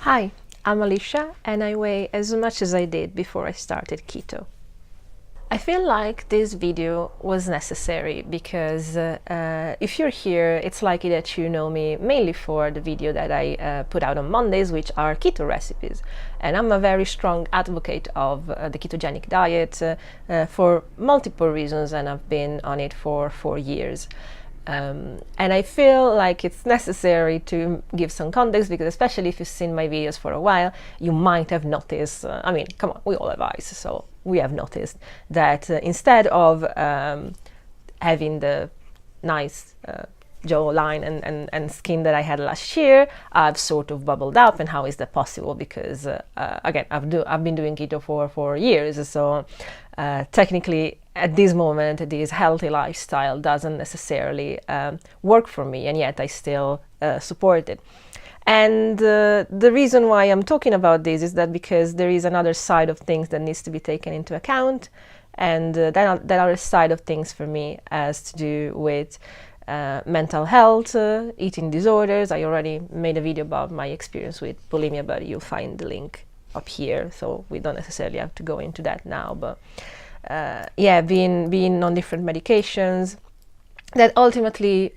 Hi, I'm Alicia and I weigh as much as I did before I started keto. I feel like this video was necessary because if you're here, it's likely that you know me mainly for the video that I put out on Mondays, which are keto recipes. And I'm a very strong advocate of the ketogenic diet for multiple reasons, and I've been on it for 4 years. And I feel like it's necessary to give some context because, especially if you've seen my videos for a while, you might have noticed, I mean, come on, we all have eyes, so we have noticed that instead of having the nice jawline and skin that I had last year, I've sort of bubbled up. And how is that possible? Because again, I've been doing keto for 4 years, so technically at this moment this healthy lifestyle doesn't necessarily work for me, and yet I still support it. And the reason why I'm talking about this is that because there is another side of things that needs to be taken into account, and that other side of things for me has to do with mental health, eating disorders. I already made a video about my experience with bulimia, but you'll find the link up here, so we don't necessarily have to go into that now. But yeah, being on different medications that ultimately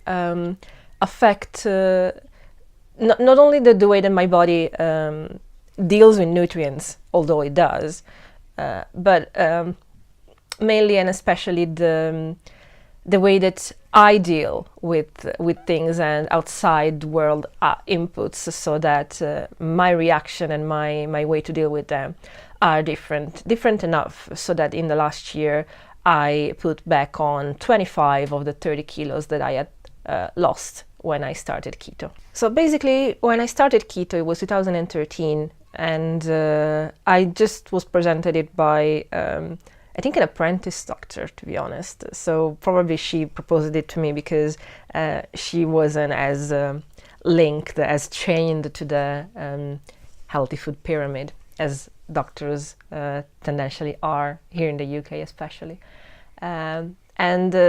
affect not only the way that my body deals with nutrients, although it does, but mainly and especially the way that I deal with things and outside world inputs, so that my reaction and my way to deal with them are different enough so that in the last year I put back on 25 of the 30 kilos that I had lost when I started keto. So basically, when I started keto, it was 2013, and I just was presented it by I think an apprentice doctor, to be honest. So probably she proposed it to me because she wasn't as linked, as chained to the healthy food pyramid as doctors tendentially are here in the UK, especially. And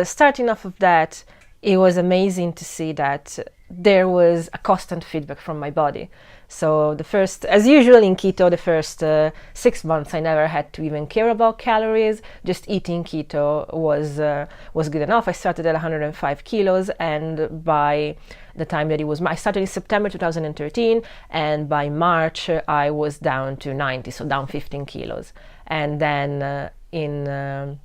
starting off of that, it was amazing to see that there was a constant feedback from my body. So the first, as usual in keto, the first 6 months I never had to even care about calories. Just eating keto was good enough. I started at 105 kilos, and by the time that I started in September 2013, and by March I was down to 90, so down 15 kilos. And then in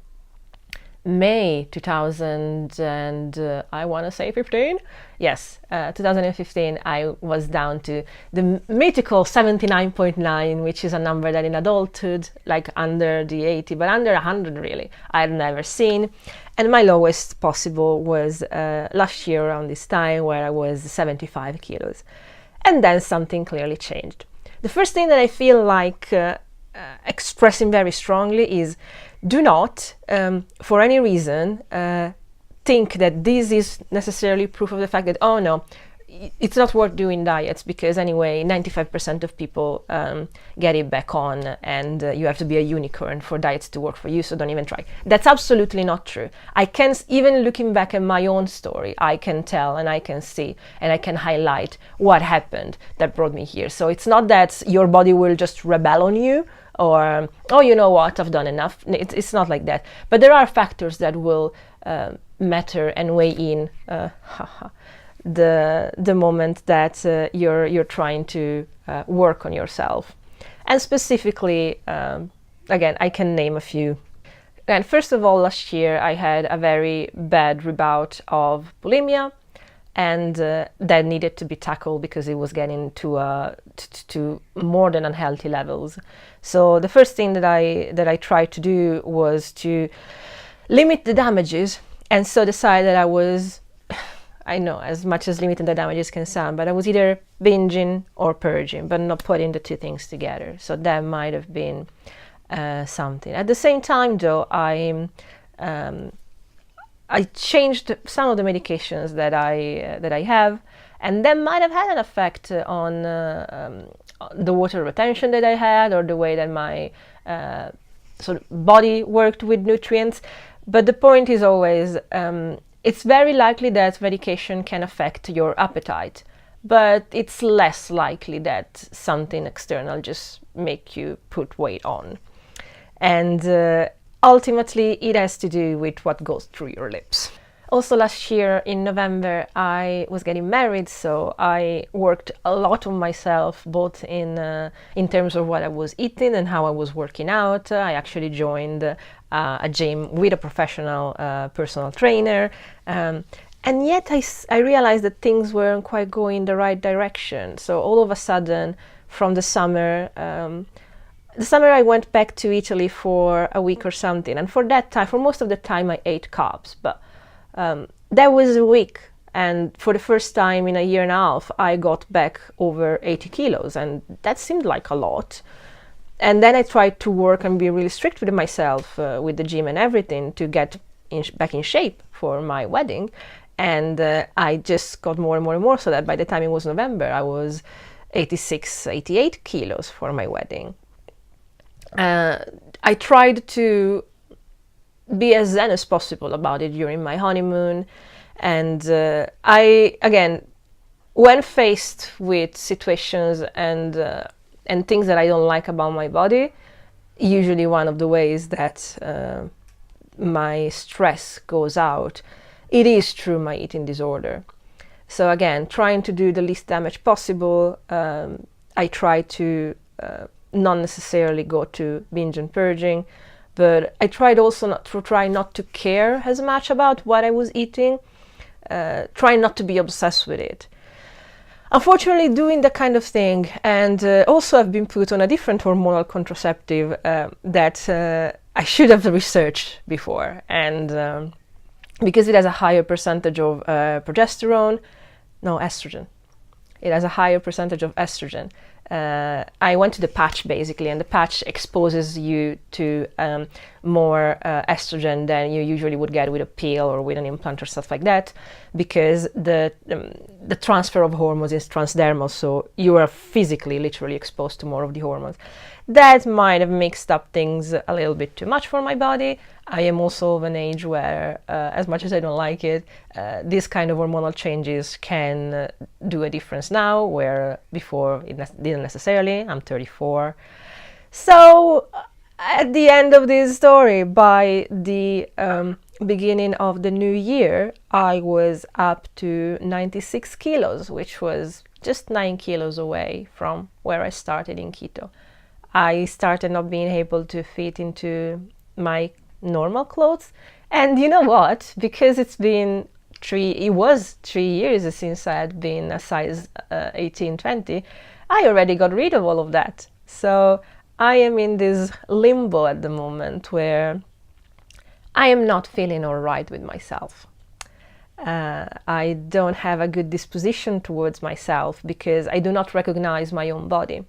May 2000 and I want to say 15, yes, 2015, I was down to the mythical 79.9, which is a number that in adulthood, like under the 80, but under 100 really, I'd never seen. And my lowest possible was last year around this time, where I was 75 kilos. And then something clearly changed. The first thing that I feel like expressing very strongly is, do not, for any reason, think that this is necessarily proof of the fact that, oh no, it's not worth doing diets, because anyway 95% of people get it back on, and you have to be a unicorn for diets to work for you, so don't even try. That's absolutely not true. I can, even looking back at my own story, I can tell and I can see and I can highlight what happened that brought me here. So it's not that your body will just rebel on you, or, oh, you know what, I've done enough. It's not like that. But there are factors that will matter and weigh in the moment that you're trying to work on yourself. And specifically, again, I can name a few. And first of all, last year I had a very bad rebound of bulimia, and that needed to be tackled because it was getting to more than unhealthy levels. So the first thing that I tried to do was to limit the damages, and so decide that I was, I know, as much as limiting the damages can sound, but I was either binging or purging, but not putting the two things together. So that might have been something. At the same time, though, I changed some of the medications that I have, and that might have had an effect on the water retention that I had, or the way that my sort of body worked with nutrients. But the point is always, it's very likely that medication can affect your appetite, but it's less likely that something external just make you put weight on. And ultimately, it has to do with what goes through your lips. Also, last year in November, I was getting married, so I worked a lot on myself, both in terms of what I was eating and how I was working out. I actually joined a gym with a professional personal trainer, and yet I realized that things weren't quite going the right direction. So all of a sudden, from the summer I went back to Italy for a week or something, and for that time, for most of the time, I ate carbs, but that was a week, and for the first time in a year and a half, I got back over 80 kilos, and that seemed like a lot. And then I tried to work and be really strict with myself, with the gym and everything, to get back in shape for my wedding. And I just got more and more and more, so that by the time it was November, I was 86, 88 kilos for my wedding. I tried to be as zen as possible about it during my honeymoon, and I, again, when faced with situations and things that I don't like about my body, usually one of the ways that my stress goes out, it is through my eating disorder. So again, trying to do the least damage possible, I try to not necessarily go to binge and purging, but I tried also not to care as much about what I was eating, trying not to be obsessed with it. Unfortunately, doing that kind of thing, and also I've been put on a different hormonal contraceptive that I should have researched before, and because it has a higher percentage of estrogen. It has a higher percentage of estrogen. I went to the patch basically, and the patch exposes you to more estrogen than you usually would get with a pill or with an implant or stuff like that, because the transfer of hormones is transdermal, so you are physically, literally exposed to more of the hormones. That might have mixed up things a little bit too much for my body. I am also of an age where, as much as I don't like it, these kind of hormonal changes can do a difference now, where before it didn't necessarily. I'm 34. So at the end of this story, by the beginning of the new year, I was up to 96 kilos, which was just 9 kilos away from where I started in keto. I started not being able to fit into my normal clothes, and you know what? Because it was 3 years since I had been a size 18, 20, I already got rid of all of that. So I am in this limbo at the moment where I am not feeling all right with myself. I don't have a good disposition towards myself because I do not recognize my own body.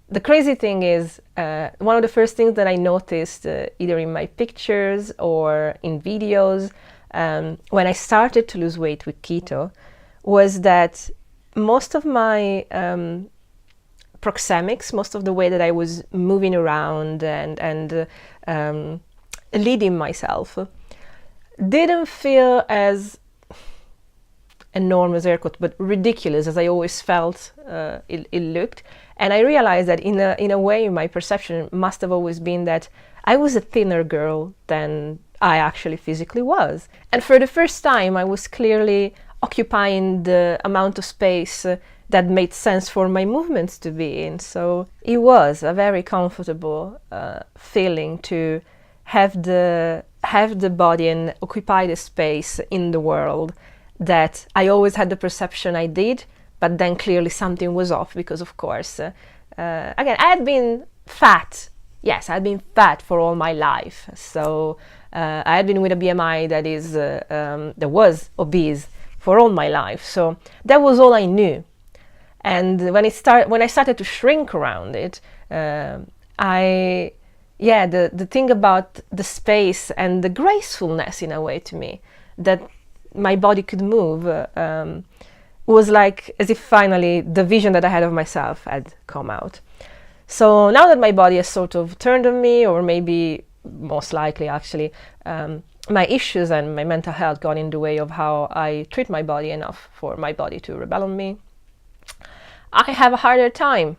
The crazy thing is, one of the first things that I noticed, either in my pictures or in videos, when I started to lose weight with keto, was that most of my proxemics, most of the way that I was moving around and leading myself, didn't feel as enormous, air quote, but ridiculous as I always felt it looked. And I realized that in a way, my perception must have always been that I was a thinner girl than I actually physically was. And for the first time, I was clearly occupying the amount of space that made sense for my movements to be in. So it was a very comfortable feeling to have the body and occupy the space in the world that I always had the perception I did. But then clearly something was off because, of course, again, I had been fat. Yes, I had been fat for all my life. So I had been with a BMI that was obese for all my life. So that was all I knew. And when I started to shrink around it, the thing about the space and the gracefulness, in a way, to me, that my body could move, was like as if finally the vision that I had of myself had come out. So now that my body has sort of turned on me, or maybe most likely actually, my issues and my mental health got in the way of how I treat my body enough for my body to rebel on me. I have a harder time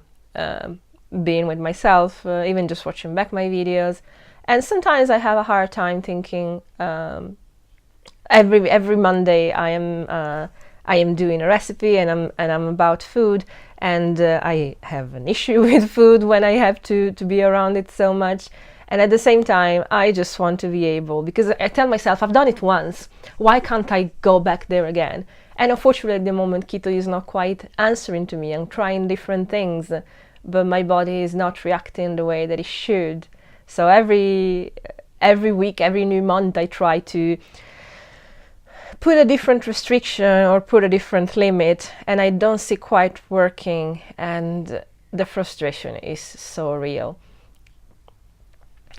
being with myself, even just watching back my videos. And sometimes I have a hard time thinking, every Monday I am doing a recipe, and I'm about food, and I have an issue with food when I have to be around it so much. And at the same time, I just want to be able, because I tell myself, I've done it once, why can't I go back there again? And unfortunately, at the moment, keto is not quite answering to me. I'm trying different things, but my body is not reacting the way that it should. So every week, every new month, I try to put a different restriction or put a different limit, and I don't see quite working, and the frustration is so real.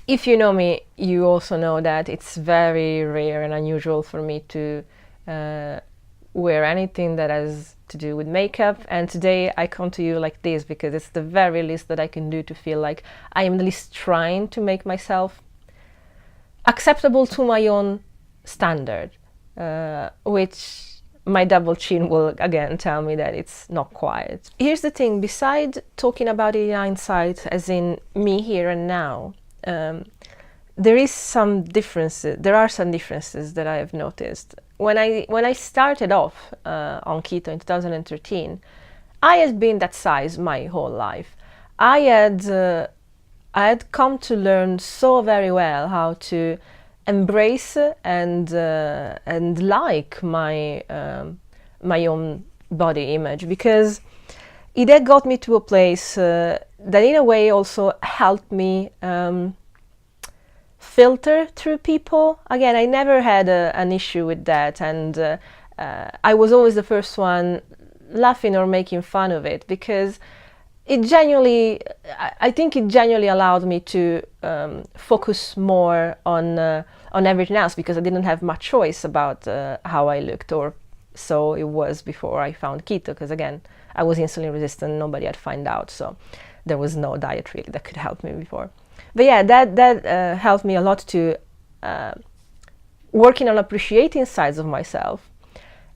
If you know me, you also know that it's very rare and unusual for me to wear anything that has to do with makeup, and today I come to you like this because it's the very least that I can do to feel like I am at least trying to make myself acceptable to my own standard, which my double chin will again tell me that it's not quite. Here's the thing, besides talking about it in hindsight, as in me here and now, there are some differences that I have noticed. When I started off on keto in 2013, I had been that size my whole life. I had come to learn so very well how to embrace and like my own body image, because it had got me to a place that in a way also helped me filter through people. Again, I never had an issue with that, and I was always the first one laughing or making fun of it, because I think it genuinely allowed me to focus more on everything else, because I didn't have much choice about how I looked, or so it was before I found keto, because again, I was insulin resistant, nobody had found out, so there was no diet really that could help me before. But yeah, that helped me a lot to working on appreciating sides of myself.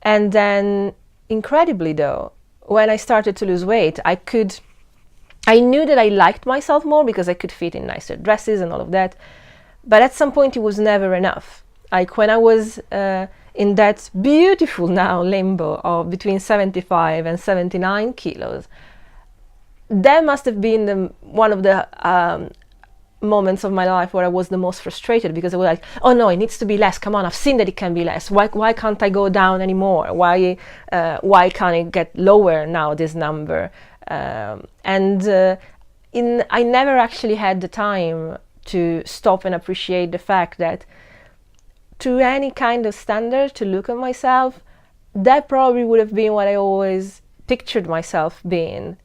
And then, incredibly though, when I started to lose weight, I knew that I liked myself more because I could fit in nicer dresses and all of that. But at some point it was never enough. Like when I was in that beautiful now limbo of between 75 and 79 kilos, that must have been one of the moments of my life where I was the most frustrated, because I was like, oh no, it needs to be less. Come on, I've seen that it can be less. Why can't I go down anymore? Why can't it get lower now, this number? I never actually had the time to stop and appreciate the fact that, to any kind of standard, to look at myself, that probably would have been what I always pictured myself being.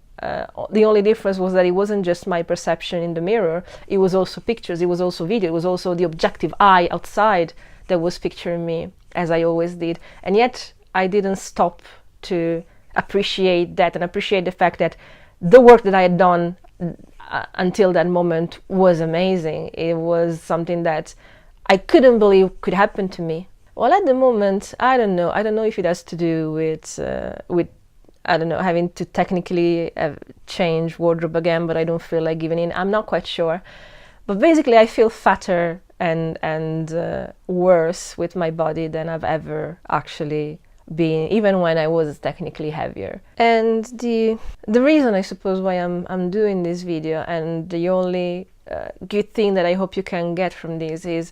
The only difference was that it wasn't just my perception in the mirror, it was also pictures, it was also video, it was also the objective eye outside that was picturing me, as I always did. And yet I didn't stop to appreciate that and appreciate the fact that the work that I had done until that moment was amazing. It was something that I couldn't believe could happen to me. Well, at the moment, I don't know if it has to do with I don't know, having to technically change wardrobe again, but I don't feel like giving in. I'm not quite sure. But basically, I feel fatter and worse with my body than I've ever actually been, even when I was technically heavier. And the reason, I suppose, why I'm doing this video, and the only good thing that I hope you can get from this is,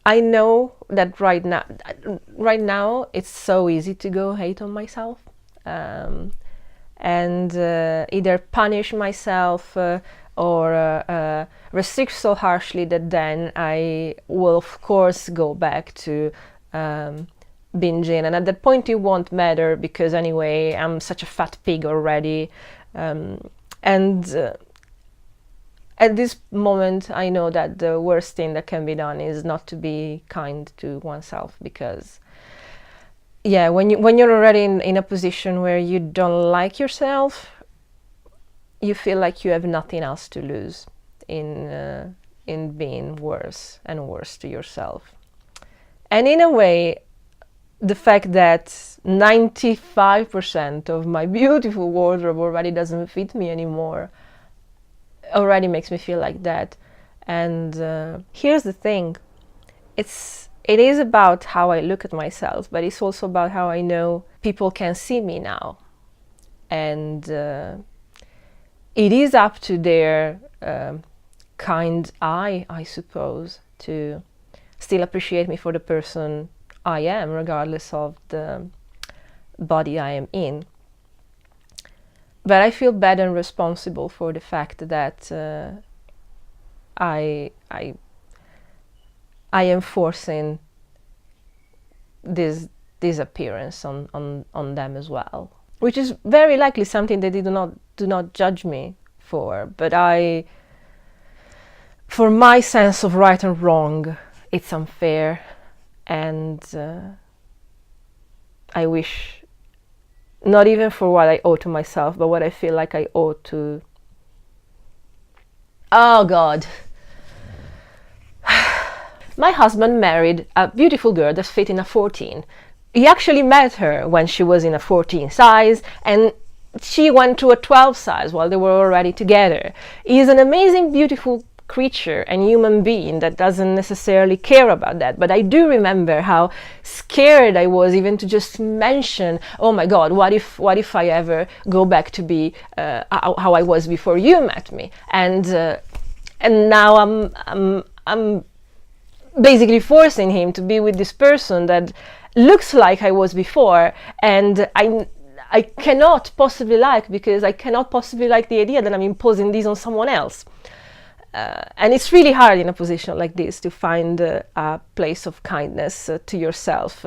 I know that right now it's so easy to go hate on myself and either punish myself or restrict so harshly that then I will of course go back to binging, and at that point it won't matter, because anyway I'm such a fat pig already, at this moment, I know that the worst thing that can be done is not to be kind to oneself, because, yeah, when you're already in a position where you don't like yourself, you feel like you have nothing else to lose in being worse and worse to yourself. And in a way, the fact that 95% of my beautiful wardrobe already doesn't fit me anymore already makes me feel like that. And here's the thing, it is about how I look at myself, but it's also about how I know people can see me now. And it is up to their kind eye, I suppose, to still appreciate me for the person I am, regardless of the body I am in. But I feel bad and responsible for the fact that I am forcing this appearance on them as well, which is very likely something that they do not judge me for. But for my sense of right and wrong, it's unfair, and I wish, not even for what I owe to myself, but what I feel like I owe to... Oh God. My husband married a beautiful girl that fit in a 14. He actually met her when she was in a 14 size, and she went to a 12 size while they were already together. He is an amazing, beautiful creature and human being that doesn't necessarily care about that. But I do remember how scared I was even to just mention, oh my God, what if I ever go back to be how I was before you met me? And now I'm basically forcing him to be with this person that looks like I was before, and I cannot possibly like, because I cannot possibly like the idea that I'm imposing this on someone else. And it's really hard in a position like this to find a place of kindness to yourself,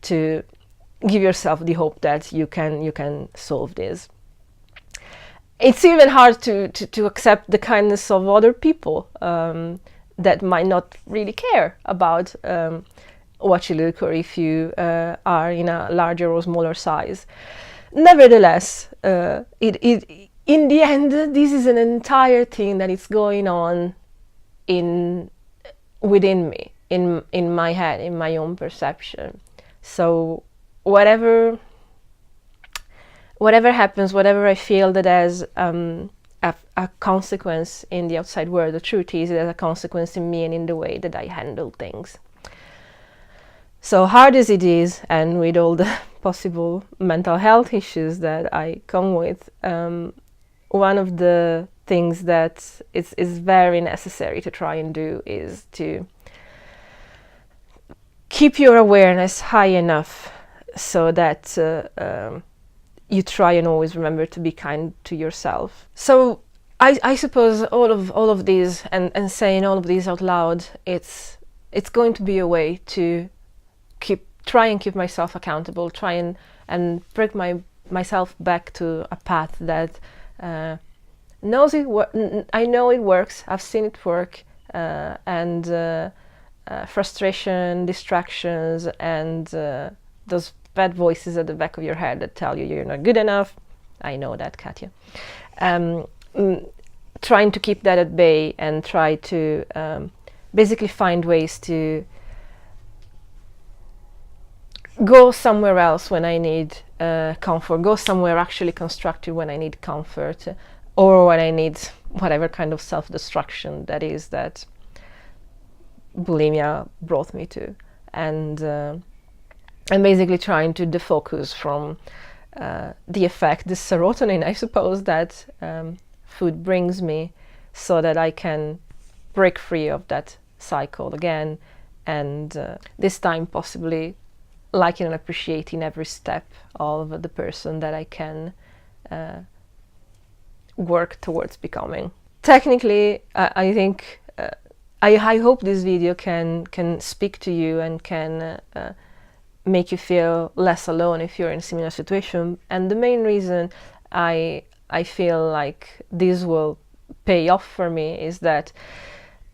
to give yourself the hope that you can solve this. It's even hard to accept the kindness of other people that might not really care about what you look, or if you are in a larger or smaller size. Nevertheless, in the end, this is an entire thing that is going on within me, in my head, in my own perception. So whatever happens, whatever I feel that has a consequence in the outside world, the truth is it has a consequence in me and in the way that I handle things. So hard as it is, and with all the possible mental health issues that I come with, one of the things that is very necessary to try and do is to keep your awareness high enough so that you try and always remember to be kind to yourself. So I suppose all of these, and saying all of these out loud, it's going to be a way to try and keep myself accountable, try and bring myself back to a path that knows I know it works. I've seen it work, and frustration, distractions, and those bad voices at the back of your head that tell you you're not good enough. I know that, Katya. Trying to keep that at bay and try to basically find ways to go somewhere else when I need comfort, go somewhere actually constructive when I need comfort, or when I need whatever kind of self-destruction that is that bulimia brought me to. And I'm basically trying to defocus from the effect, the serotonin, I suppose, that food brings me, so that I can break free of that cycle again, and this time possibly liking and appreciating every step of the person that I can work towards becoming. Technically, I think I hope this video can speak to you and can make you feel less alone if you're in a similar situation. And the main reason I feel like this will pay off for me is that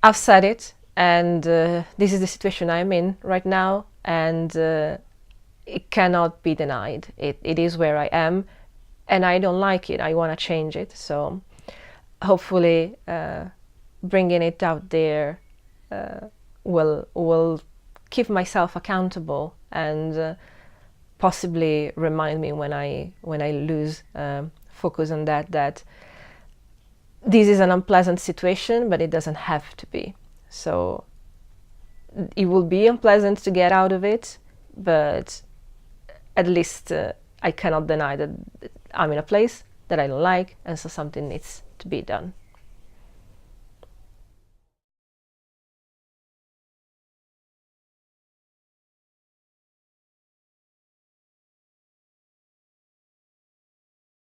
I've said it, and this is the situation I'm in right now, and it cannot be denied. It is where I am, and I don't like it. I want to change it. So hopefully bringing it out there will keep myself accountable, and possibly remind me when I lose focus on that this is an unpleasant situation, but it doesn't have to be. So it will be unpleasant to get out of it, but at least I cannot deny that I'm in a place that I don't like, and so something needs to be done.